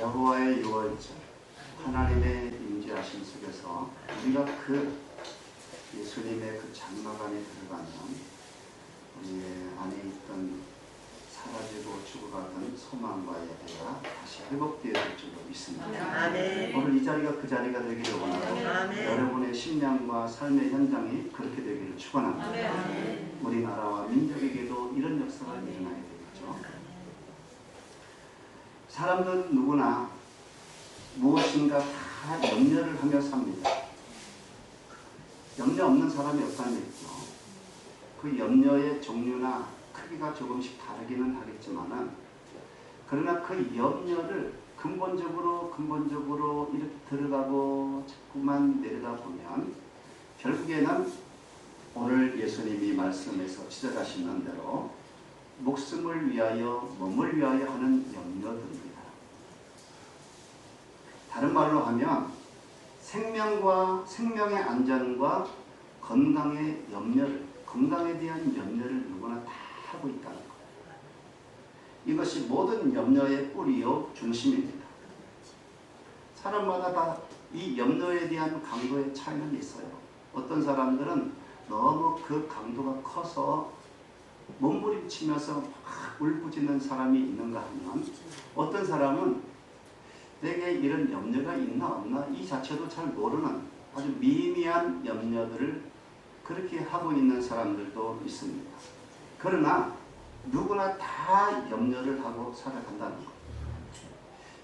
여호와의 유월절, 하나님의 임재하심 속에서 우리가 그 예수님의 그 장막 안에 들어가면 우리의 안에 있던 사라지고 죽어가던 소망과 예배가 다시 회복되어질 줄로 믿습니다. 아멘. 오늘 이 자리가 그 자리가 되기를 원하고 아멘. 여러분의 심령과 삶의 현장이 그렇게 되기를 축원합니다. 아멘. 우리나라와 민족에게도 이런 역사가 일어나야 되겠죠. 사람들은 누구나 무엇인가 다 염려를 하며 삽니다. 염려 없는 사람이 없다는 얘기죠. 그 염려의 종류나 크기가 조금씩 다르기는 하겠지만은, 그러나 그 염려를 근본적으로 이렇게 들어가고 자꾸만 내려다보면 결국에는 오늘 예수님이 말씀에서 지적하시는 대로 목숨을 위하여 몸을 위하여 하는 염려들입니다. 다른 말로 하면 생명의 안전과 건강에 대한 염려를 누구나 다 하고 있다는 거예요. 이것이 모든 염려의 뿌리요 중심입니다. 사람마다 다 이 염려에 대한 강도의 차이는 있어요. 어떤 사람들은 너무 그 강도가 커서 몸부림치면서 막 울부짖는 사람이 있는가 하면, 어떤 사람은 내게 이런 염려가 있나 없나 이 자체도 잘 모르는 아주 미미한 염려들을 그렇게 하고 있는 사람들도 있습니다. 그러나 누구나 다 염려를 하고 살아간다는 것.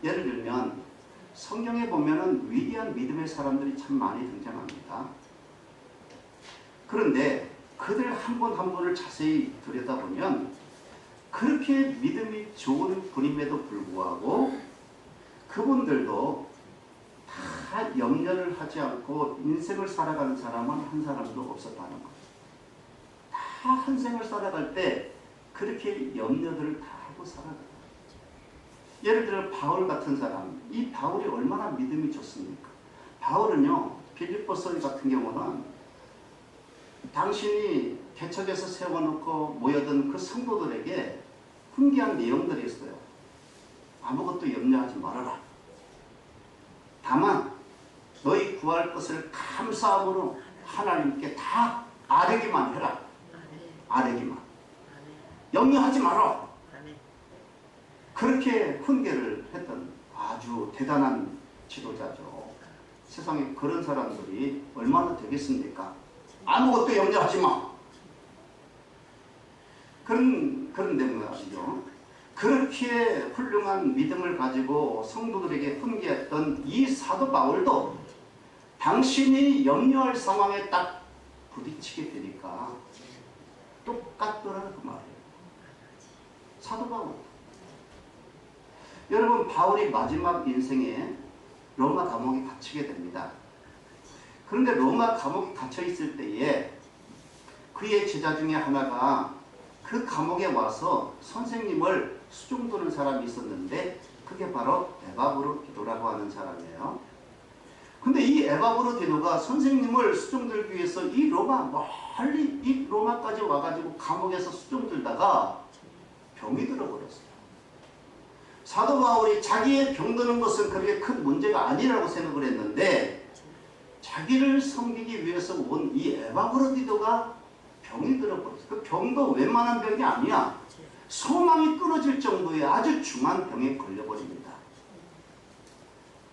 예를 들면 성경에 보면은 위대한 믿음의 사람들이 참 많이 등장합니다. 그런데 그들 한 분 한 분을 자세히 들여다보면 그렇게 믿음이 좋은 분임에도 불구하고 그분들도 다 염려를 하지 않고 인생을 살아가는 사람은 한 사람도 없었다는 거예요. 다 한 생을 살아갈 때 그렇게 염려들을 다 하고 살아가요. 예를 들어 바울 같은 사람, 이 바울이 얼마나 믿음이 좋습니까? 바울은요, 빌립보서 같은 경우는 당신이 개척에서 세워놓고 모여든 그 성도들에게 훈계한 내용들이 있어요. 아무것도 염려하지 말아라. 다만 너희 구할 것을 감사함으로 하나님께 다 아뢰기만 해라. 아뢰기만. 염려하지 마라. 그렇게 훈계를 했던 아주 대단한 지도자죠. 세상에 그런 사람들이 얼마나 되겠습니까? 아무것도 염려하지 마. 그런데 말이죠. 그렇게 훌륭한 믿음을 가지고 성도들에게 훈계했던 이 사도 바울도 당신이 염려할 상황에 딱 부딪히게 되니까 똑같더라는 그 말이에요. 사도 바울. 여러분, 바울이 마지막 인생에 로마 감옥에 갇히게 됩니다. 그런데 로마 감옥에 갇혀 있을 때에 그의 제자 중에 하나가 그 감옥에 와서 선생님을 수종드는 사람이 있었는데, 그게 바로 에바브로디도라고 하는 사람이에요. 근데 이 에바브로디도가 선생님을 수종들기 위해서 이 로마까지 와가지고 감옥에서 수종들다가 병이 들어버렸어요. 사도 바울이 자기의 병드는 것은 그렇게 큰 문제가 아니라고 생각을 했는데, 자기를 섬기기 위해서 온 이 에바브로디도가 병이 들어버렸어요. 그 병도 웬만한 병이 아니야. 소망이 끊어질 정도의 아주 중한 병에 걸려버립니다.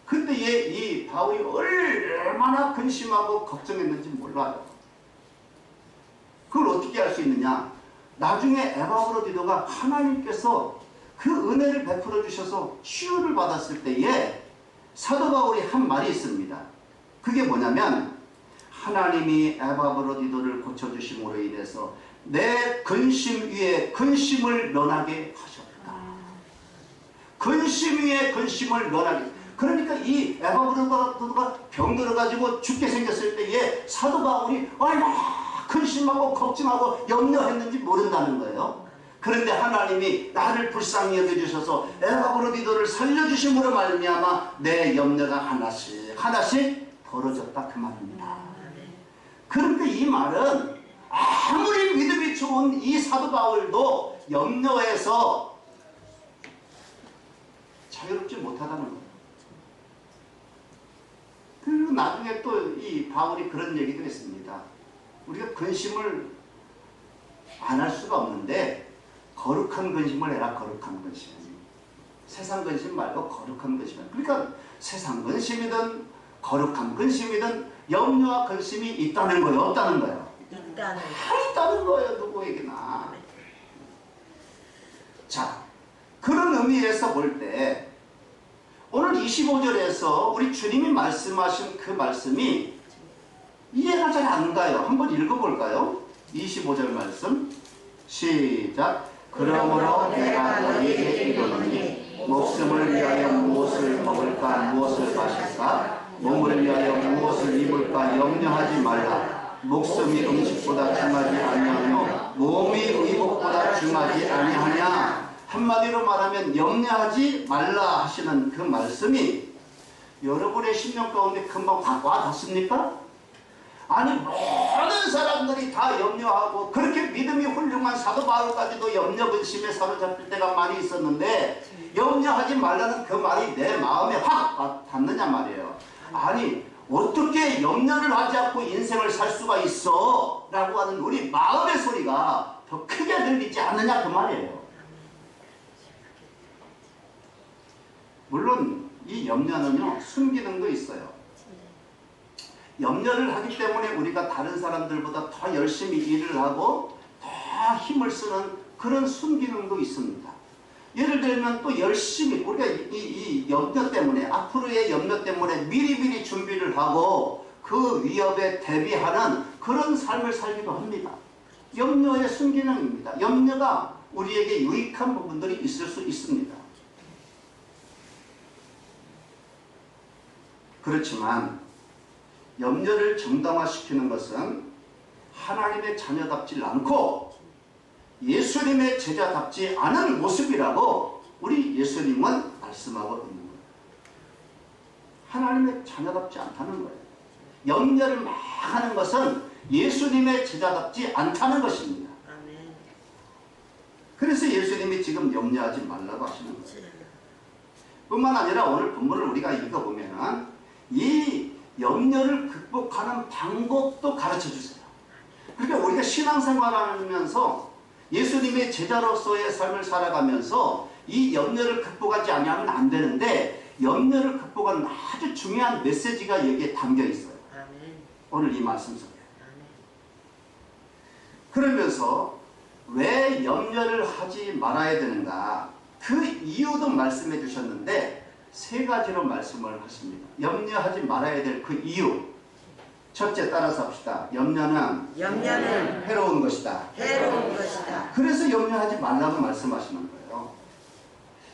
그때에 이 바울이 얼마나 근심하고 걱정했는지 몰라요. 그걸 어떻게 알 수 있느냐? 나중에 에바브로디도가 하나님께서 그 은혜를 베풀어 주셔서 치유를 받았을 때에 사도 바울이 한 말이 있습니다. 그게 뭐냐면, 하나님이 에바브로디도를 고쳐주심으로 인해서 내 근심 위에 근심을 면하게 하셨다. 근심 위에 근심을 면하게. 그러니까 이 에바브로디도가 병들어가지고 죽게 생겼을 때에 사도 바울이 얼마나 근심하고 걱정하고 염려했는지 모른다는 거예요. 그런데 하나님이 나를 불쌍히 여겨주셔서 에바브로디도를 살려주심으로 말미암아 내 염려가 하나씩 벌어졌다, 그 말입니다. 그런데 이 말은 아무리 믿음이 좋은 이 사도 바울도 염려해서 자유롭지 못하다는 거예요. 그리고 나중에 또 이 바울이 그런 얘기도 했습니다. 우리가 근심을 안 할 수가 없는데 거룩한 근심을 해라. 거룩한 근심. 세상 근심 말고 거룩한 근심. 그러니까 세상 근심이든 거룩한 근심이든 염려와 근심이 있다는 거예요? 없다는 거예요? 있다는 거예요. 누구에게나. 자, 그런 의미에서 볼 때 오늘 25절에서 우리 주님이 말씀하신 그 말씀이 이해가 잘 안 가요. 한번 읽어볼까요? 25절 말씀 시작. 그러므로 내가 너희에게 이르노니 목숨을 위하여 무엇을 먹을까 무엇을 마실까 몸을 위하여 무엇을 입을까 염려하지 말라. 목숨이 음식보다 중하지 아니하며 몸이 의복보다 중하지 아니하냐. 한마디로 말하면 염려하지 말라 하시는 그 말씀이 여러분의 심령 가운데 금방 확 와닿습니까? 아니 모든 사람들이 다 염려하고 그렇게 믿음이 훌륭한 사도 바울까지도 염려 근심에 사로잡힐 때가 많이 있었는데 염려하지 말라는 그 말이 내 마음에 확 닿느냐 말이에요. 아니 어떻게 염려를 하지 않고 인생을 살 수가 있어? 라고 하는 우리 마음의 소리가 더 크게 들리지 않느냐 그 말이에요. 물론 이 염려는요 순기능도 있어요. 염려를 하기 때문에 우리가 다른 사람들보다 더 열심히 일을 하고 더 힘을 쓰는 그런 순기능도 있습니다. 예를 들면 또 열심히 우리가 이 염려 때문에 앞으로의 염려 때문에 미리미리 준비를 하고 그 위협에 대비하는 그런 삶을 살기도 합니다. 염려의 순기능입니다. 염려가 우리에게 유익한 부분들이 있을 수 있습니다. 그렇지만 염려를 정당화시키는 것은 하나님의 자녀답지 않고 예수님의 제자답지 않은 모습이라고 우리 예수님은 말씀하고 있는 거예요. 하나님의 자녀답지 않다는 거예요. 염려를 막 하는 것은 예수님의 제자답지 않다는 것입니다. 그래서 예수님이 지금 염려하지 말라고 하시는 거예요. 뿐만 아니라 오늘 본문을 우리가 읽어보면 이 염려를 극복하는 방법도 가르쳐 주세요. 그러니까 우리가 신앙생활을 하면서 예수님의 제자로서의 삶을 살아가면서 이 염려를 극복하지 않으면 안 되는데 염려를 극복하는 아주 중요한 메시지가 여기에 담겨 있어요. 오늘 이 말씀 속에. 그러면서 왜 염려를 하지 말아야 되는가 그 이유도 말씀해 주셨는데 세 가지로 말씀을 하십니다. 염려하지 말아야 될 그 이유. 첫째 따라서 합시다. 염려는 해로운 것이다. 그래서 염려하지 말라고 말씀하시는 거예요.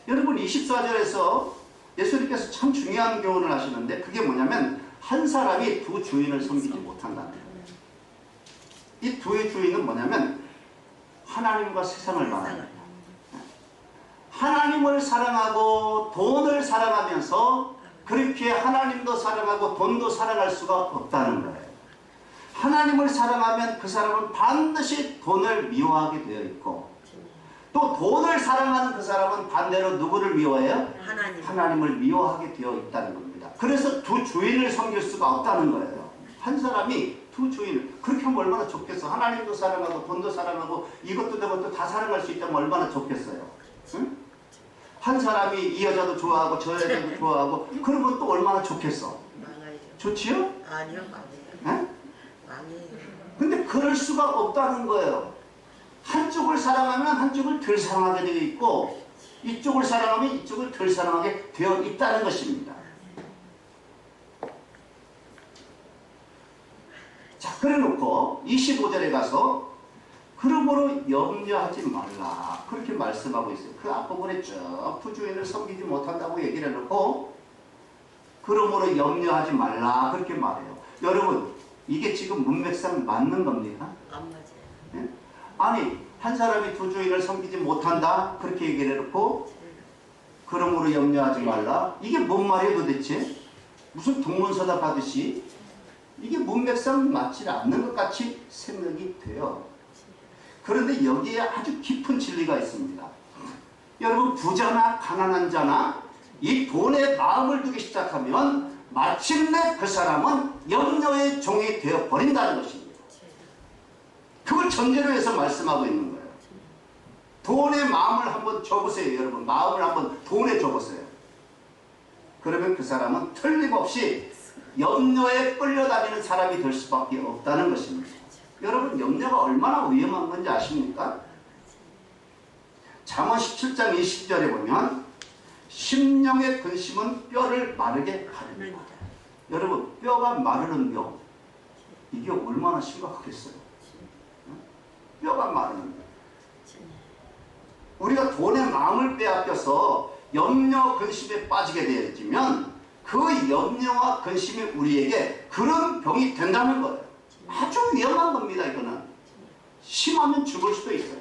여러분 24절에서 예수님께서 참 중요한 교훈을 하시는데 그게 뭐냐면 한 사람이 두 주인을 섬기지 못한다는 거예요. 이 두 주인은 뭐냐면 하나님과 세상을 말하는 거예요. 하나님을 사랑하고 돈을 사랑하면서 그렇게 하나님도 사랑하고 돈도 사랑할 수가 없다는 거예요. 하나님을 사랑하면 그 사람은 반드시 돈을 미워하게 되어 있고 또 돈을 사랑하는 그 사람은 반대로 누구를 미워해요? 하나님을 미워하게 되어 있다는 겁니다. 그래서 두 주인을 섬길 수가 없다는 거예요. 한 사람이 두 주인 그렇게 하면 얼마나 좋겠어. 하나님도 사랑하고 돈도 사랑하고 이것도 저것도 다 사랑할 수 있다면 얼마나 좋겠어요. 응? 한 사람이 이 여자도 좋아하고 저 여자도 좋아하고 그러면 또 얼마나 좋겠어. 좋지요? 아니요. 네? 근데 그럴 수가 없다는 거예요. 한쪽을 사랑하면 한쪽을 덜 사랑하게 되어 있고 이쪽을 사랑하면 이쪽을 덜 사랑하게 되어 있다는 것입니다. 자, 그래 놓고 25절에 가서 그러므로 염려하지 말라 그렇게 말씀하고 있어요. 그 앞부분에 쭉 부주인을 섬기지 못한다고 얘기를 해놓고 그러므로 염려하지 말라 그렇게 말해요. 여러분 이게 지금 문맥상 맞는 겁니까? 안 맞아요. 네? 아니 한 사람이 두 주인을 섬기지 못한다 그렇게 얘기를 해놓고 그러므로 염려하지 말라 이게 뭔 말이에요 도대체? 무슨 동문서답 하듯이 이게 문맥상 맞지 않는 것 같이 생각이 돼요. 그런데 여기에 아주 깊은 진리가 있습니다. 여러분 부자나 가난한 자나 이 돈에 마음을 두기 시작하면 마침내 그 사람은 염려의 종이 되어버린다는 것입니다. 그걸 전제로 해서 말씀하고 있는 거예요. 돈에 마음을 한번 줘보세요. 여러분, 마음을 한번 돈에 줘보세요. 그러면 그 사람은 틀림없이 염려에 끌려다니는 사람이 될 수밖에 없다는 것입니다. 여러분, 염려가 얼마나 위험한 건지 아십니까? 잠언 17장 20절에 보면 심령의 근심은 뼈를 마르게 하느니라. 여러분, 뼈가 마르는 병, 이게 얼마나 심각하겠어요? 뼈가 마르는 병. 우리가 돈에 마음을 빼앗겨서 염려, 근심에 빠지게 되어지면 그 염려와 근심이 우리에게 그런 병이 된다는 거예요. 아주 위험한 겁니다. 이거는 심하면 죽을 수도 있어요.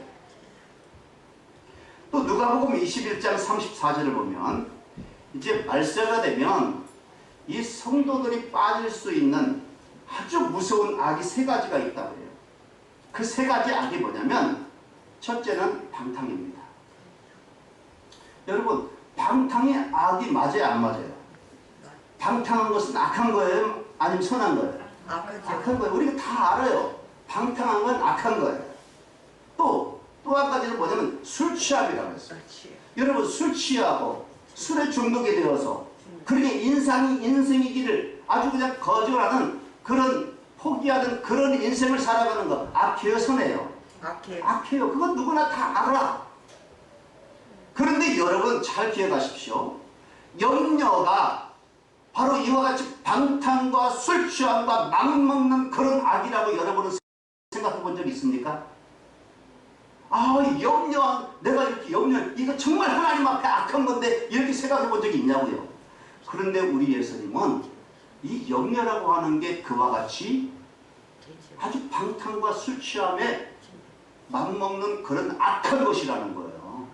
또 누가복음 21장 34절을 보면 이제 말세가 되면 이 성도들이 빠질 수 있는 아주 무서운 악이 세 가지가 있다고 해요. 그 세 가지 악이 뭐냐면 첫째는 방탕입니다. 여러분, 방탕이 악이 맞아요, 안 맞아요? 방탕한 것은 악한 거예요? 아니면 선한 거예요? 악한 거예요. 우리가 다 알아요. 방탕한 건 악한 거예요. 또 한 가지는 뭐냐면 술 취함이라고 했어요. 여러분, 술 취하고 술에 중독이 되어서 그렇게 인생의 길을 아주 그냥 거절하는 그런 포기하는 그런 인생을 살아가는 거 악해요, 선해요? 악해요. 그건 누구나 다 알아. 그런데 여러분 잘 기억하십시오. 염려가 바로 이와 같이 방탕과 술 취함과 맘먹는 그런 악이라고 여러분은 생각해 본 적 있습니까? 내가 이렇게 이거 정말 하나님 앞에 악한 건데 이렇게 생각해 본 적이 있냐고요. 그런데 우리 예수님은 이 염려라고 하는 게 그와 같이 아주 방탕과 술 취함에 맘먹는 그런 악한 것이라는 거예요.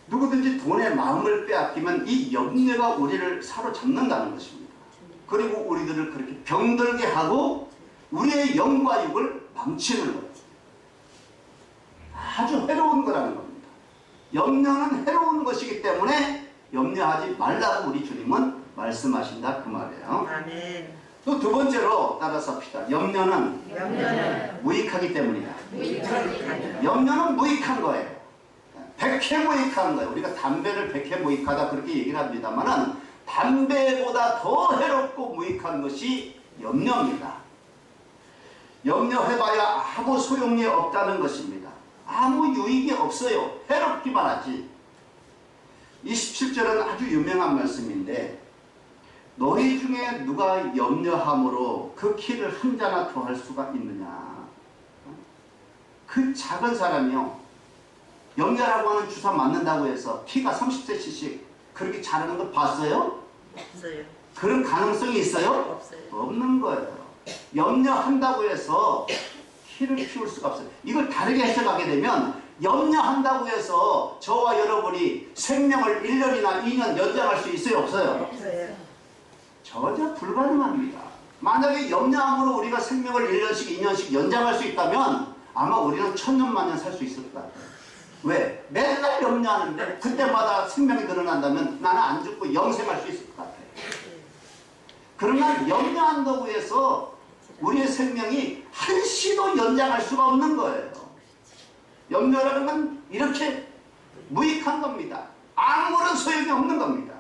누구든지 돈에 마음을 빼앗기면 이 염려가 우리를 사로잡는다는 것입니다. 그리고 우리들을 그렇게 병들게 하고 우리의 영과 육을 망치는 거예요. 아주 해로운 거라는 겁니다. 염려는 해로운 것이기 때문에 염려하지 말라고 우리 주님은 말씀하신다 그 말이에요. 아멘. 또 두 번째로 따라서 합시다. 염려는 무익하기 때문이다. 염려는 무익한 거예요. 백해무익한 거예요. 우리가 담배를 백해무익하다 그렇게 얘기를 합니다만은 담배보다 더 해롭고 무익한 것이 염려입니다. 염려해봐야 아무 소용이 없다는 것입니다. 아무 유익이 없어요. 해롭기만 하지. 27절은 아주 유명한 말씀인데 너희 중에 누가 염려함으로 그 키를 한 자나 더할 수가 있느냐. 그 작은 사람이요. 염려라고 하는 주사 맞는다고 해서 키가 30cm씩 그렇게 자라는 거 봤어요? 없어요. 그런 가능성이 있어요? 없어요. 없는 거예요. 염려한다고 해서 키를 키울 수가 없어요. 이걸 다르게 해석하게 되면 염려한다고 해서 저와 여러분이 생명을 1년이나 2년 연장할 수 있어요? 없어요? 없어요. 전혀 불가능합니다. 만약에 염려함으로 우리가 생명을 1년씩 2년씩 연장할 수 있다면 아마 우리는 1000년 만년 살 수 있을 것 같아요. 왜? 맨날 염려하는데 그때마다 생명이 늘어난다면 나는 안 죽고 영생할 수 있을 것 같아요. 그러나 염려한다고 해서 우리의 생명이 한시도 연장할 수가 없는 거예요. 염려라는 건 이렇게 무익한 겁니다. 아무런 소용이 없는 겁니다.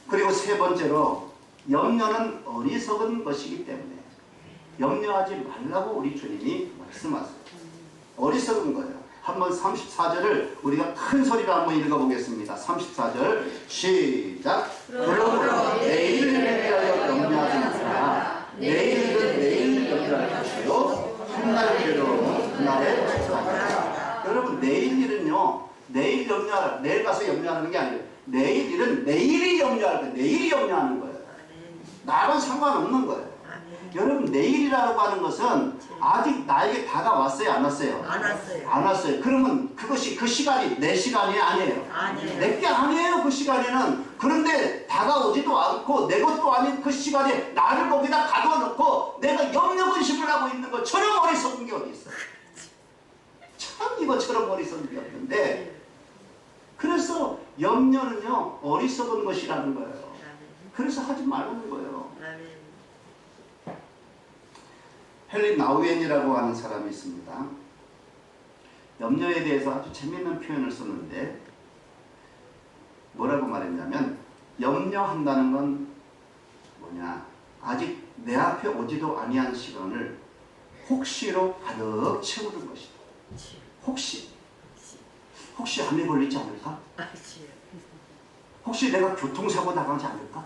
그리고 세 번째로 염려는 어리석은 것이기 때문에 염려하지 말라고 우리 주님이 말씀하세요. 어리석은 거예요. 한번 34절을 우리가 큰 소리로 한번 읽어보겠습니다. 34절 시작. 그러므로 내일을 위하여 염려하지 마라. 내일은 내일 염려할 것이요 한날 괴로움은 그날에 족하리라. 여러분, 내일 일은요, 내일 염려하라. 내일 가서 염려하는 게 아니에요. 내일 일은 내일이 염려할 거예요. 내일이 염려하는 거예요. 나랑 상관없는 거예요. 여러분 내일이라고 하는 것은 아직 나에게 다가왔어요? 안 왔어요? 안 왔어요. 안 왔어요. 그러면 그것이 그 시간이 내 시간이 아니에요. 아니에요. 내게 아니에요. 그 시간에는. 그런데 다가오지도 않고 내 것도 아닌 그 시간에 나를 거기다 가둬놓고 내가 염려근심을 하고 있는 것처럼 어리석은 게 어디 있어요. 참 이것처럼 어리석은 게 없는데 그래서 염려는요 어리석은 것이라는 거예요. 그래서 하지 말라는 거예요. 헨리 나우엔이라고 하는 사람이 있습니다. 염려에 대해서 아주 재미있는 표현을 썼는데 뭐라고 말했냐면 염려한다는 건 뭐냐, 아직 내 앞에 오지도 아니한 시간을 혹시로 가득 채우는 것이다. 혹시 암에 걸리지 않을까? 혹시 내가 교통사고 나가지 않을까?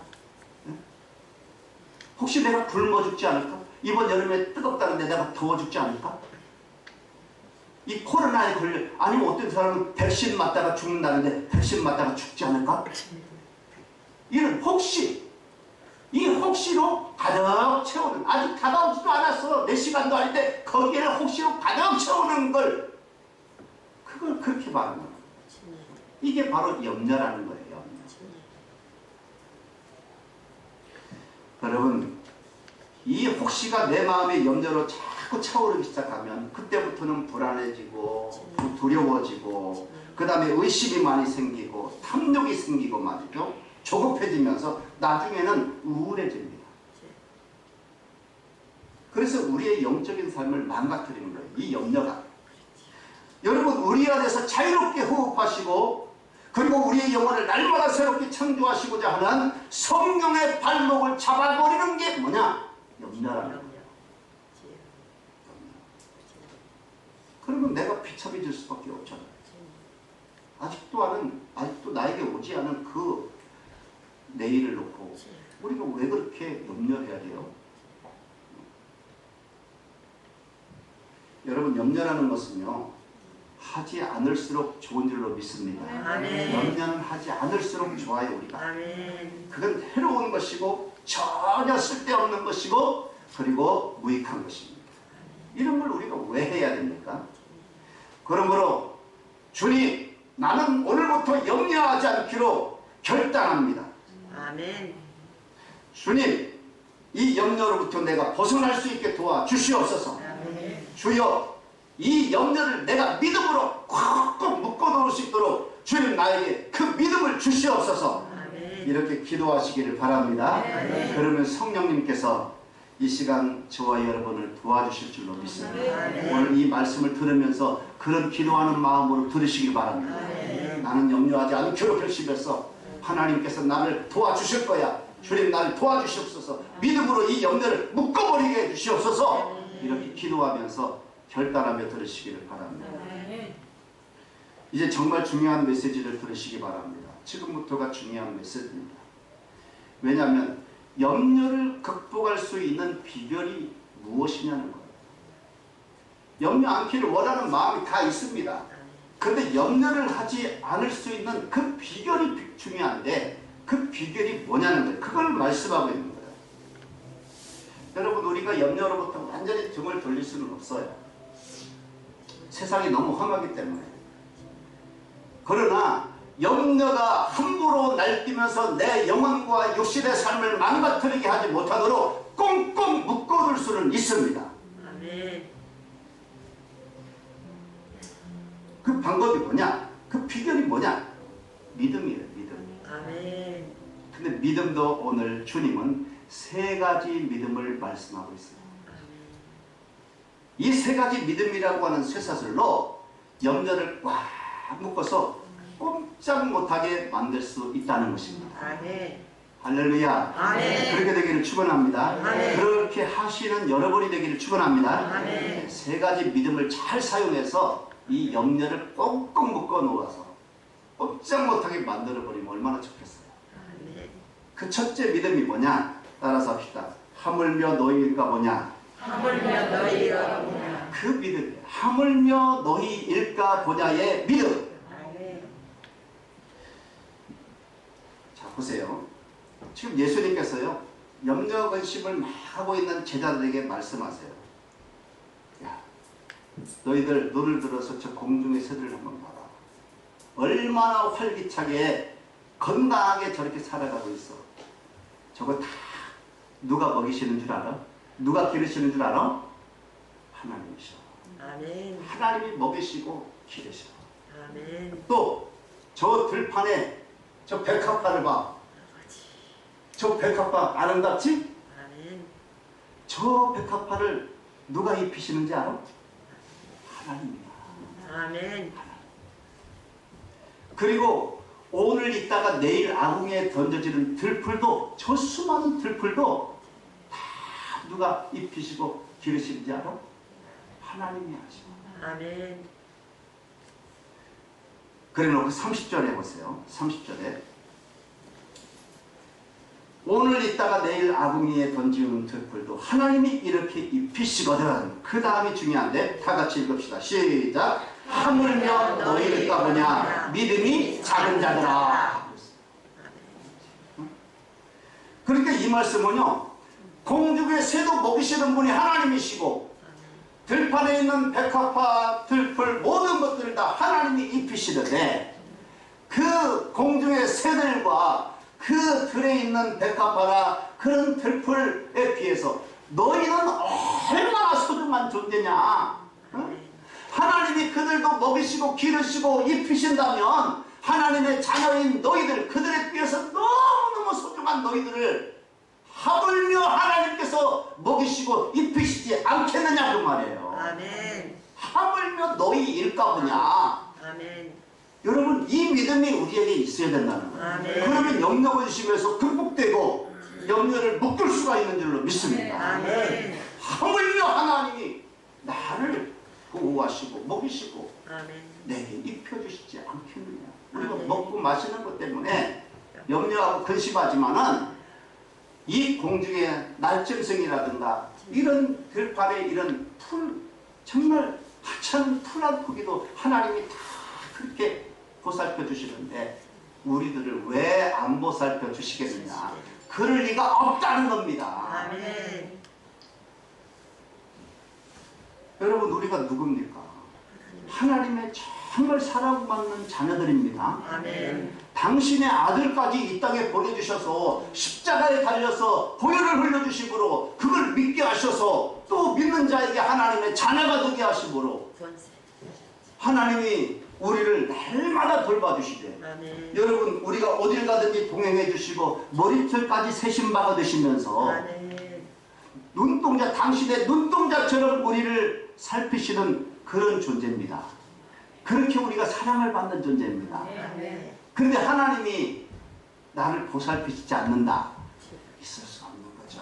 혹시 내가 굶어 죽지 않을까? 이번 여름에 뜨겁다는데 내가 더워 죽지 않을까? 이 코로나에 걸려, 아니면 어떤 사람은 백신 맞다가 죽는다는데 백신 맞다가 죽지 않을까? 이런 혹시, 이 혹시로 가득 채우는, 아직 다가오지도 않았어. 내 시간도 아닌데 거기에는 혹시로 가득 채우는 걸, 그걸 그렇게 말하는 거예요. 이게 바로 염려라는 거예요. 염려. 여러분, 이 혹시가 내 마음의 염려로 자꾸 차오르기 시작하면 그때부터는 불안해지고 두려워지고 그 다음에 의심이 많이 생기고 탐욕이 생기고 말이죠. 조급해지면서 나중에는 우울해집니다. 그래서 우리의 영적인 삶을 망가뜨리는 거예요. 이 염려가. 여러분, 우리 안에서 자유롭게 호흡하시고 그리고 우리의 영혼을 날마다 새롭게 창조하시고자 하는 성령의 발목을 잡아버리는 게 뭐냐? 염려라는 거예요. 그러면 내가 비참해질 수밖에 없잖아요. 아직도 나에게 오지 않은 그 내일을 놓고 우리가 왜 그렇게 염려해야 돼요? 여러분, 염려라는 것은요, 하지 않을수록 좋은 줄로 믿습니다. 염려는 하지 않을수록 좋아요, 우리가. 그건 해로운 것이고 전혀 쓸데없는 것이고 그리고 무익한 것입니다. 이런 걸 우리가 왜 해야 됩니까? 그러므로 주님, 나는 오늘부터 염려하지 않기로 결단합니다. 아멘. 주님, 이 염려로부터 내가 벗어날 수 있게 도와주시옵소서. 아멘. 주여, 이 염려를 내가 믿음으로 꽉꽉 묶어놓을 수 있도록 주님 나에게 그 믿음을 주시옵소서. 아멘. 이렇게 기도하시기를 바랍니다. 아멘. 그러면 성령님께서 이 시간 저와 여러분을 도와주실 줄로 믿습니다. 아멘. 오늘 이 말씀을 들으면서 그런 기도하는 마음으로 들으시기 바랍니다. 아멘. 나는 염려하지 않기로 결심해서 하나님께서 나를 도와주실 거야. 주님, 나를 도와주시옵소서. 믿음으로 이 염려를 묶어버리게 해주시옵소서. 이렇게 기도하면서 결단하며 들으시기를 바랍니다. 이제 정말 중요한 메시지를 들으시기 바랍니다. 지금부터가 중요한 메시지입니다. 왜냐하면 염려를 극복할 수 있는 비결이 무엇이냐는 거예요. 염려 않기를 원하는 마음이 다 있습니다. 그런데 염려를 하지 않을 수 있는 그 비결이 중요한데 그 비결이 뭐냐는 거예요. 그걸 말씀하고 있는 거예요. 여러분, 우리가 염려로부터 완전히 등을 돌릴 수는 없어요. 세상이 너무 험하기 때문에. 그러나 염려가 함부로 날뛰면서 내 영혼과 육신의 삶을 망가뜨리게 하지 못하도록 꽁꽁 묶어둘 수는 있습니다. 아멘. 그 방법이 뭐냐? 그 비결이 뭐냐? 믿음이에요. 믿음. 아멘. 근데 믿음도 오늘 주님은 세 가지 믿음을 말씀하고 있어요. 이 세 가지 믿음이라고 하는 쇠사슬로 염려를 꽉 묶어서 꼼짝 못하게 만들 수 있다는 것입니다. 아멘. 할렐루야. 아멘. 그렇게 되기를 축원합니다. 아멘. 그렇게 하시는 여러분이 되기를 축원합니다. 아멘. 세 가지 믿음을 잘 사용해서 이 염려를 꽁꽁 묶어 놓아서 꼼짝 못하게 만들어 버리면 얼마나 좋겠어요. 아멘. 그 첫째 믿음이 뭐냐? 따라서 합시다. 하물며 너희일까 보냐? 하물며 너희가 보냐. 그 믿음이에요. 하물며 너희일까 보냐의 믿음. 아멘. 자, 보세요. 지금 예수님께서요, 염려 근심을 막 하고 있는 제자들에게 말씀하세요. 야, 너희들 눈을 들어서 저 공중의 새들을 한번 봐라. 얼마나 활기차게 건강하게 저렇게 살아가고 있어. 저거 다 누가 먹이시는 줄 알아? 누가 기르시는 줄 알아? 하나님이셔. 아멘. 하나님이 먹이시고 기르셔. 아멘. 또 저 들판에 저 백합화를 봐. 저 백합화 아름답지? 아멘. 저 백합화를 누가 입히시는지 알아? 하나님이야. 아멘. 그리고 오늘 있다가 내일 아궁이에 던져지는 들풀도, 저 수많은 들풀도 다 누가 입히시고 기르시는지 알아? 하나님이 하시고. 아멘. 그래놓고 30절에 보세요. 30절에 오늘 있다가 내일 아궁이에 던지는 들풀도 하나님이 이렇게 입히시거든. 그 다음이 중요한데 다 같이 읽읍시다. 시작. 하물며 너희를 까보냐 믿음이 작은 자들아. 그러니까 이 말씀은요, 공중의 새도 먹이시는 분이 하나님이시고 들판에 있는 백합화, 들풀 모든 것들을 다 하나님이 입히시는데 그 공중의 새들과 그 들에 있는 백합화나 그런 들풀에 비해서 너희는 얼마나 소중한 존재냐. 응? 하나님이 그들도 먹이시고 기르시고 입히신다면 하나님의 자녀인 너희들, 그들에 비해서 너무너무 소중한 너희들을 하물며 하나님께서 먹이시고 입히시지 않겠느냐 그 말이에요. 아멘. 하물며 너희일까 보냐. 아멘. 여러분, 이 믿음이 우리에게 있어야 된다는 거예요. 아멘. 그러면 염려 근심에서 극복되고 염려를 묶을 수가 있는 줄로 믿습니다. 아멘. 하물며 하나님이 나를 보호하시고 먹이시고 아멘. 내게 입혀주시지 않겠느냐. 우리가 아멘. 먹고 마시는 것 때문에 염려하고 근심하지만은 이 공중의 날짐승이라든가 이런 들판에 이런 풀, 정말 하찮은 풀 한 포기도 하나님이 다 그렇게 보살펴 주시는데 우리들을 왜 안 보살펴 주시겠느냐. 그럴 리가 없다는 겁니다. 아멘. 여러분, 우리가 누굽니까? 하나님의 정말 사랑받는 자녀들입니다. 아멘. 당신의 아들까지 이 땅에 보내주셔서 십자가에 달려서 보혈을 흘려주심으로 그걸 믿게 하셔서 또 믿는 자에게 하나님의 자녀가 되게 하심으로 하나님이 우리를 날마다 돌봐주시되 아멘. 여러분, 우리가 어딜 가든지 동행해 주시고 머리털까지 세심바가 되시면서 아멘. 눈동자, 당신의 눈동자처럼 우리를 살피시는 그런 존재입니다. 그렇게 우리가 사랑을 받는 존재입니다. 아멘. 그런데 하나님이 나를 보살피시지 않는다. 있을 수 없는 거죠.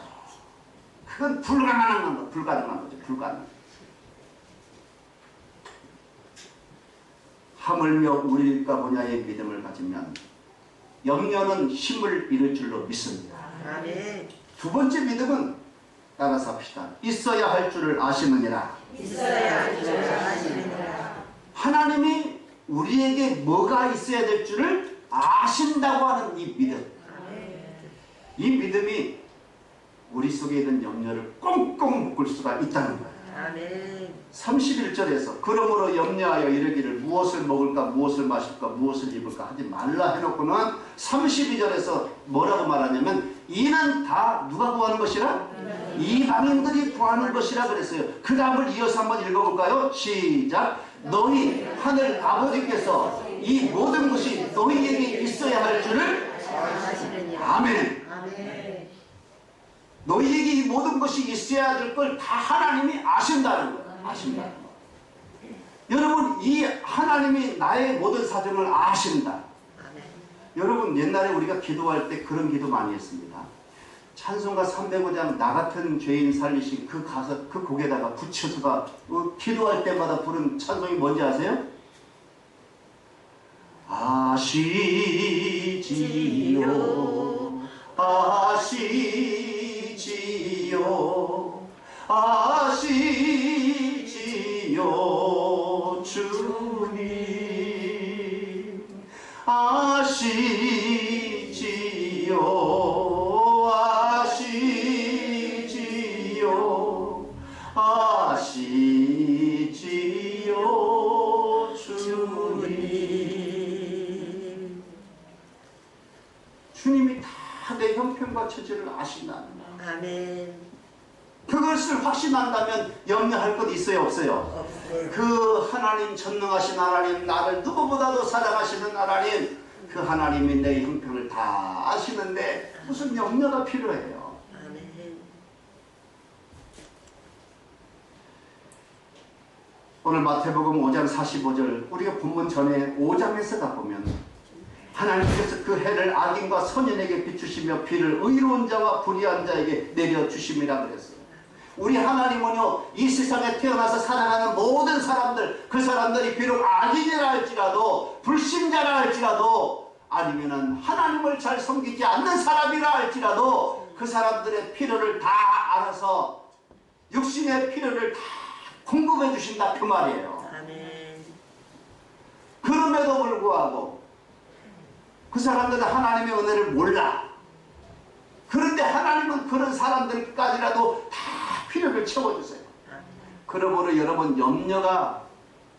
그건 불가능한 거, 불가능한 거죠. 불가능. 하물며 우리일까 보냐의 믿음을 가지면 염려는 힘을 잃을 줄로 믿습니다. 아멘. 두 번째 믿음은 따라서 합시다. 있어야 할 줄을 아시느니라. 있어야 할 줄 아시느니라. 하나님이 우리에게 뭐가 있어야 될 줄을 아신다고 하는 이 믿음. 이 믿음이 우리 속에 있는 염려를 꽁꽁 묶을 수가 있다는 거예요. 아멘. 31절에서 그러므로 염려하여 이르기를 무엇을 먹을까 무엇을 마실까 무엇을 입을까 하지 말라 해놓고는 32절에서 뭐라고 말하냐면 이는 다 누가 구하는 것이라? 이방인들이 구하는 것이라 그랬어요. 그 다음을 이어서 한번 읽어볼까요? 시작. 너희 하늘 아버지께서 이 모든 것이 너희에게 있어야 할 줄을 아시느니라. 아멘. 아멘. 너희에게 이 모든 것이 있어야 될 걸 다 하나님이 아신다는 거예요. 아신다는 거예요. 여러분, 이 하나님이 나의 모든 사정을 아신다. 아멘. 여러분, 옛날에 우리가 기도할 때 그런 기도 많이 했습니다. 찬송가 305장 나 같은 죄인 살리신 그 가사, 그 곡에다가 붙여서가 기도할 때마다 부른 찬송이 뭔지 아세요? 아시지요 아시지요 아시지요 주님 아시지요 아시지요 아시지요 주님. 주님이 다 내 형편과 처지를 아신다는 것. 아멘. 그것을 확신한다면 염려할 것 있어요 없어요? 없어요. 그 하나님, 전능하신 하나님, 나를 누구보다도 사랑하시는 하나님, 그 하나님이 내 형편을 다 아시는데 무슨 염려가 필요해요? 아멘. 오늘 마태복음 5장 45절, 우리가 본문 전에 5장에서 가보면 하나님께서 그 해를 악인과 선인에게 비추시며 비를 의로운 자와 불의한 자에게 내려주심이라 그랬어요. 우리 하나님은요, 이 세상에 태어나서 살아가는 모든 사람들, 그 사람들이 비록 악인이라 할지라도, 불신자라 할지라도, 아니면은 하나님을 잘 섬기지 않는 사람이라 할지라도 그 사람들의 필요를 다 알아서 육신의 필요를 다 공급해 주신다 그 말이에요. 아멘. 그럼에도 불구하고 그 사람들은 하나님의 은혜를 몰라. 그런데 하나님은 그런 사람들까지라도 다 필요를 채워주세요. 그러므로 여러분 염려가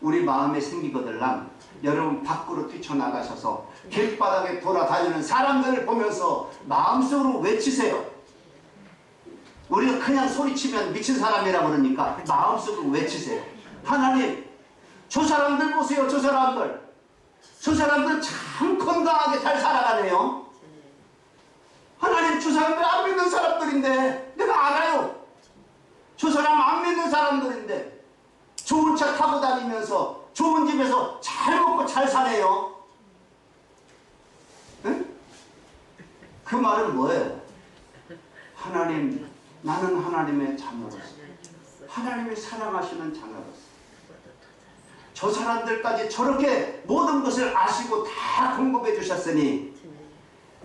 우리 마음에 생기거들랑 여러분 밖으로 뛰쳐나가셔서 길바닥에 돌아다니는 사람들을 보면서 마음속으로 외치세요. 우리가 그냥 소리치면 미친 사람이라고 그러니까 마음속으로 외치세요. 하나님, 저 사람들 보세요. 저 사람들 참 건강하게 잘 살아가네요. 하나님, 저 사람들 안 믿는 사람들인데 내가 알아요. 저 사람 안 믿는 사람들인데 좋은 차 타고 다니면서 좋은 집에서 잘 먹고 잘 사네요. 응? 그 말은 뭐예요? 하나님, 나는 하나님의 자녀로서, 하나님의 사랑하시는 자녀로서 저 사람들까지 저렇게 모든 것을 아시고 다 공급해 주셨으니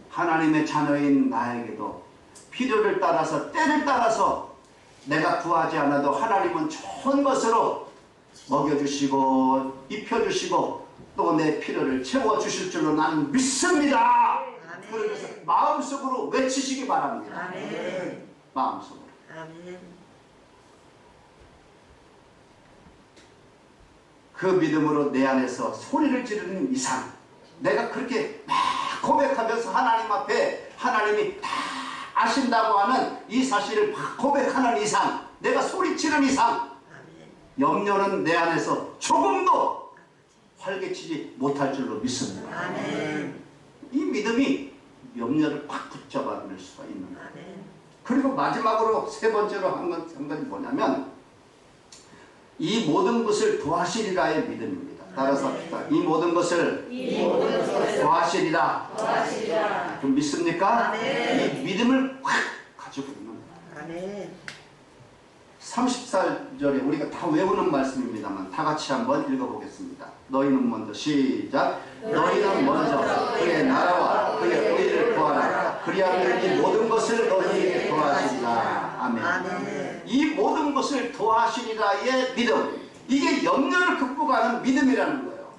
하나님의 자녀인 나에게도 필요를 따라서, 때를 따라서 내가 구하지 않아도 하나님은 좋은 것으로 먹여주시고 입혀주시고 또 내 필요를 채워주실 줄로 나는 믿습니다. 그러면서 마음속으로 외치시기 바랍니다. 아멘. 마음속으로. 아멘. 그 믿음으로 내 안에서 소리를 지르는 이상, 내가 그렇게 막 고백하면서 하나님 앞에 하나님이 다 아신다고 하는 이 사실을 막 고백하는 이상, 내가 소리치는 이상, 염려는 내 안에서 조금도 활개치지 못할 줄로 믿습니다. 아멘. 이 믿음이 염려를 팍 붙잡아낼 수가 있는 거예요. 아멘. 그리고 마지막으로 세 번째로 한 것이 뭐냐면 이 모든 것을 도하시리라의 믿음입니다. 따라서 합시다. 이 모든 것을 도하시리라. 좀 믿습니까? 아멘. 이 믿음을 확 가지고 있는 거예요. 아멘. 34절에 우리가 다 외우는 말씀입니다만 다 같이 한번 읽어보겠습니다. 너희는 먼저 시작. 너희는 먼저 그의 나라와 그의 의를 구하라. 그리하면 이 모든 것을 너희에게 도하시리라. 아멘. 아멘. 이 모든 것을 도하시리라의 믿음, 이게 염려를 극복하는 믿음이라는 거예요.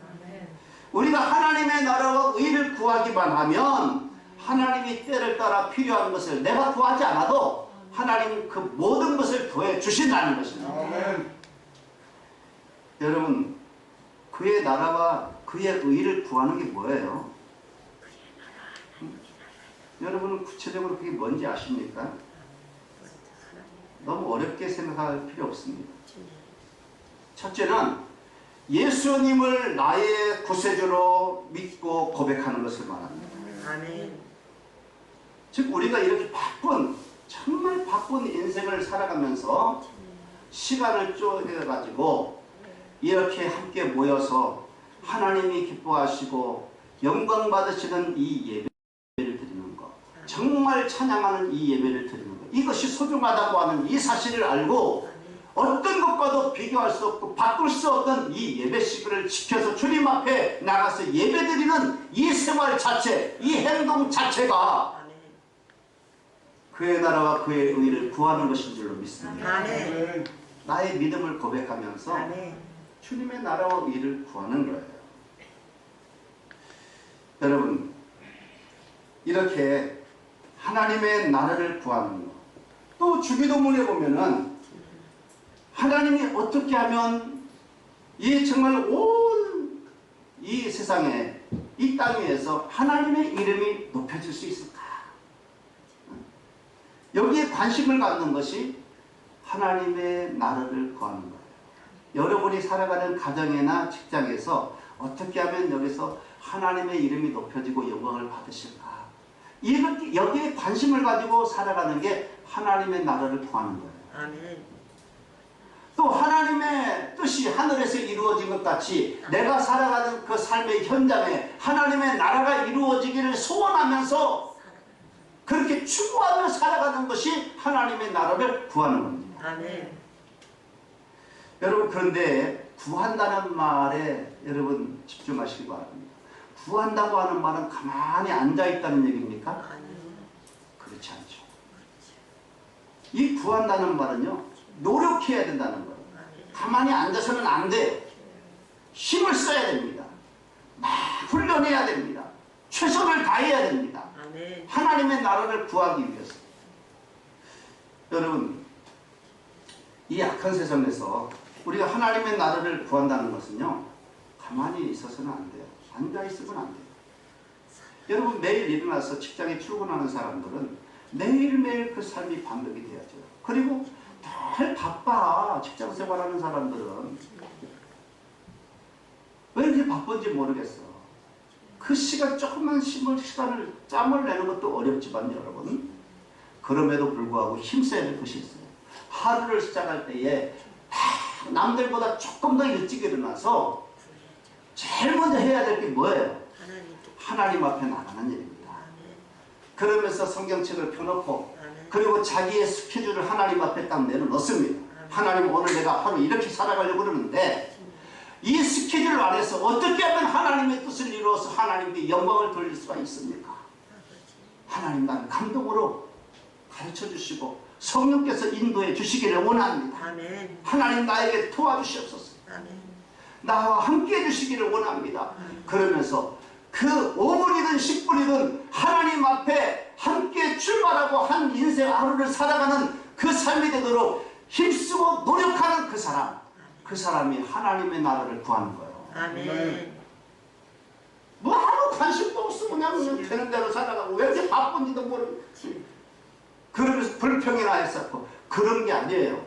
우리가 하나님의 나라와 의를 구하기만 하면 하나님이 때를 따라 필요한 것을 내가 구하지 않아도 하나님은 그 모든 것을 더해 주신다는 것입니다. 여러분, 그의 나라와 그의 의를 구하는 게 뭐예요? 여러분은 구체적으로 그게 뭔지 아십니까? 너무 어렵게 생각할 필요 없습니다. 첫째는 예수님을 나의 구세주로 믿고 고백하는 것을 말합니다. 아멘. 즉 우리가 이렇게 바쁜, 정말 바쁜 인생을 살아가면서 시간을 쪼개가지고 이렇게 함께 모여서 하나님이 기뻐하시고 영광 받으시는 이 예배를 드리는 것, 정말 찬양하는 이 예배를 드리는 것, 이것이 소중하다고 하는 이 사실을 알고 어떤 것과도 비교할 수 없고 바꿀 수 없는 이 예배 시간을 지켜서 주님 앞에 나가서 예배드리는 이 생활 자체, 이 행동 자체가 그의 나라와 그의 의를 구하는 것인 줄로 믿습니다. 아멘. 나의 믿음을 고백하면서 아멘. 주님의 나라와 의를 구하는 거예요. 여러분, 이렇게 하나님의 나라를 구하는 것, 또 주기도문에 보면은 하나님이 어떻게 하면 이 정말 온 이 세상에 이 땅 위에서 하나님의 이름이 높여질 수 있을까? 여기에 관심을 갖는 것이 하나님의 나라를 구하는 거예요. 여러분이 살아가는 가정이나 직장에서 어떻게 하면 여기서 하나님의 이름이 높여지고 영광을 받으실까? 이렇게 여기에 관심을 가지고 살아가는 게 하나님의 나라를 구하는 거예요. 아멘. 또 하나님의 뜻이 하늘에서 이루어진 것 같이 내가 살아가는 그 삶의 현장에 하나님의 나라가 이루어지기를 소원하면서 그렇게 추구하며 살아가는 것이 하나님의 나라를 구하는 겁니다. 아멘. 여러분, 그런데 구한다는 말에 여러분 집중하시기 바랍니다. 구한다고 하는 말은 가만히 앉아있다는 얘기입니까? 아니요. 그렇지 않죠. 이 구한다는 말은요, 노력해야 된다는 거예요. 가만히 앉아서는 안 돼요. 힘을 써야 됩니다. 막 훈련해야 됩니다. 최선을 다해야 됩니다. 아멘. 하나님의 나라를 구하기 위해서. 여러분, 이 악한 세상에서 우리가 하나님의 나라를 구한다는 것은요, 가만히 있어서는 안 돼요. 앉아있으면 안 돼요. 여러분, 매일 일어나서 직장에 출근하는 사람들은 매일매일 그 삶이 반복이 돼야죠. 그리고 늘 바빠. 직장 생활하는 사람들은 왜 이렇게 바쁜지 모르겠어. 그 시간 조금만 시간을 짬을 내는 것도 어렵지만 여러분, 그럼에도 불구하고 힘써야 될 것이 있어요. 하루를 시작할 때에 남들보다 조금 더 일찍 일어나서 제일 먼저 해야 될 게 뭐예요? 하나님 앞에 나가는 일입니다. 그러면서 성경책을 펴놓고 그리고 자기의 스케줄을 하나님 앞에 딱 내려놓습니다. 하나님, 오늘 내가 하루 이렇게 살아가려고 그러는데 이 스케줄 안에서 어떻게 하면 하나님의 뜻을 이루어서 하나님께 영광을 돌릴 수가 있습니까? 하나님, 나는 감동으로 가르쳐 주시고 성령께서 인도해 주시기를 원합니다. 아멘. 하나님, 나에게 도와주시옵소서. 아멘. 나와 함께 해주시기를 원합니다. 그러면서 그 5분이든 10분이든 하나님 앞에 함께 출발하고 한 인생 하루를 살아가는 그 삶이 되도록 힘쓰고 노력하는 그 사람, 그 사람이 하나님의 나라를 구하는 거예요. 아멘. 뭐 아무 관심도 없어. 그냥 되는 대로 살아가고 왜 이렇게 바쁜지도 모르고 그러면서 불평이나 했었고, 그런 게 아니에요.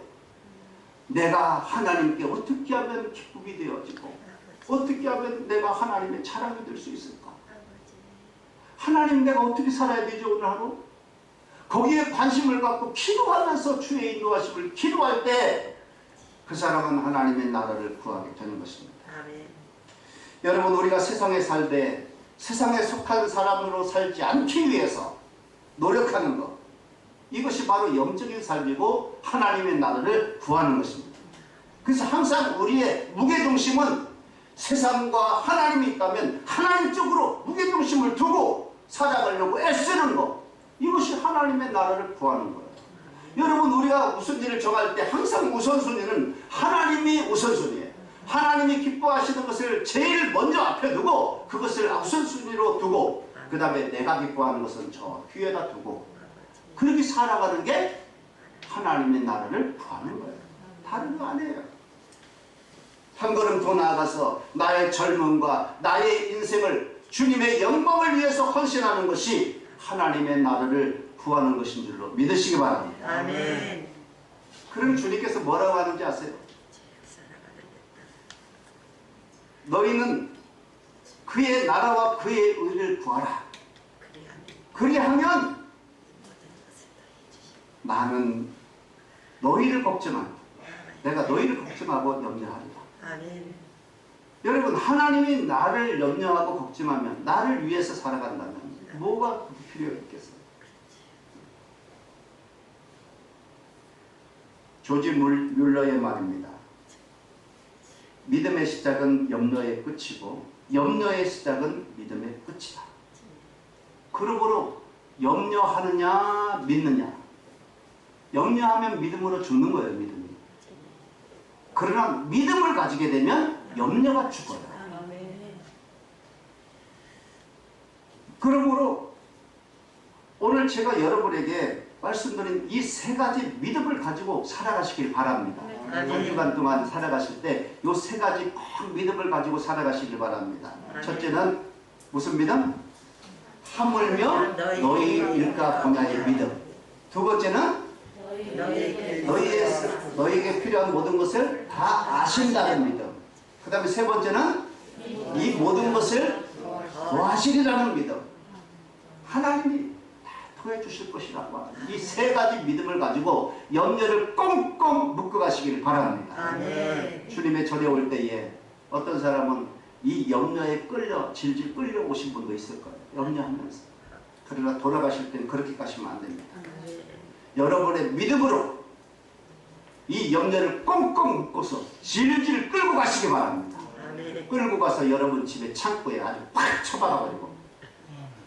내가 하나님께 어떻게 하면 기쁨이 되어지고 어떻게 하면 내가 하나님의 자랑이 될 수 있을까? 하나님, 내가 어떻게 살아야 되지 오늘 하루? 거기에 관심을 갖고 기도하면서 주의 인도하심을 기도할 때 그 사람은 하나님의 나라를 구하게 되는 것입니다. 아멘. 여러분, 우리가 세상에 살 때 세상에 속한 사람으로 살지 않기 위해서 노력하는 것, 이것이 바로 영적인 삶이고 하나님의 나라를 구하는 것입니다. 그래서 항상 우리의 무게중심은 세상과 하나님이 있다면 하나님 쪽으로 무게중심을 두고 살아가려고 애쓰는 것, 이것이 하나님의 나라를 구하는 거예요. 여러분, 우리가 무슨 일을 정할 때 항상 우선순위는 하나님이 우선순위예요. 하나님이 기뻐하시는 것을 제일 먼저 앞에 두고 그것을 우선순위로 두고 그 다음에 내가 기뻐하는 것은 저 뒤에다 두고 그렇게 살아가는 게 하나님의 나라를 구하는 거예요. 다른 거 아니에요. 한 걸음 더 나아가서 나의 젊음과 나의 인생을 주님의 영광을 위해서 헌신하는 것이 하나님의 나라를 구하는 것인 줄로 믿으시기 바랍니다. 아멘. 그럼 주님께서 뭐라고 하는지 아세요? 너희는 그의 나라와 그의 의를 구하라. 그리하면 나는 너희를 걱정한다. 내가 너희를 걱정하고 염려하리라. 아멘. 여러분, 하나님이 나를 염려하고 걱정하면, 나를 위해서 살아간다면 뭐가 필요가 있겠어요? 조지 뮬러의 말입니다. 믿음의 시작은 염려의 끝이고 염려의 시작은 믿음의 끝이다. 그러므로 염려하느냐 믿느냐. 염려하면 믿음으로 죽는 거예요. 믿음이. 그러나 믿음을 가지게 되면 염려가 죽어요. 그러므로 오늘 제가 여러분에게 말씀드린 이 세 가지 믿음을 가지고 살아가시길 바랍니다. 한 아멘. 주간 동안 살아가실 때 이 세 가지 꼭 믿음을 가지고 살아가시길 바랍니다. 아멘. 첫째는 무슨 믿음? 하물며 너희 일까 보냐의 믿음. 두 번째는 너희에게 필요한 모든 것을 다 아신다는 믿음. 그 다음에 세 번째는 이 모든 것을 더하시리라는 믿음. 하나님이 다 더해주실 것이라고 합니다. 이 세 가지 믿음을 가지고 염려를 꽁꽁 묶어 가시길 바랍니다. 아멘. 주님의 절에 올 때에 어떤 사람은 이 염려에 끌려 질질 끌려 오신 분도 있을 거예요. 염려하면서. 그러나 돌아가실 때는 그렇게 가시면 안 됩니다. 여러분의 믿음으로 이 염려를 꽁꽁 묶어서 질질 끌고 가시기 바랍니다. 아멘. 끌고 가서 여러분 집에 창고에 아주 팍 쳐박아버리고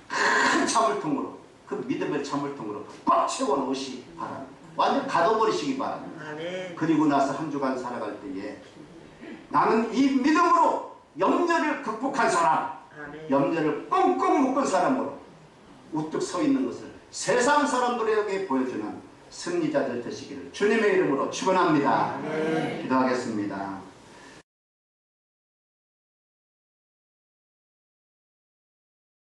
큰 자물통으로 그 믿음의 자물통으로 꽉 채워놓으시기 바랍니다. 완전 가둬버리시기 바랍니다. 아멘. 그리고 나서 한 주간 살아갈 때에 나는 이 믿음으로 염려를 극복한 사람, 아멘. 염려를 꽁꽁 묶은 사람으로 우뚝 서 있는 것을 세상 사람들에게 보여주는 승리자들 되시기를 주님의 이름으로 축원합니다. 기도하겠습니다.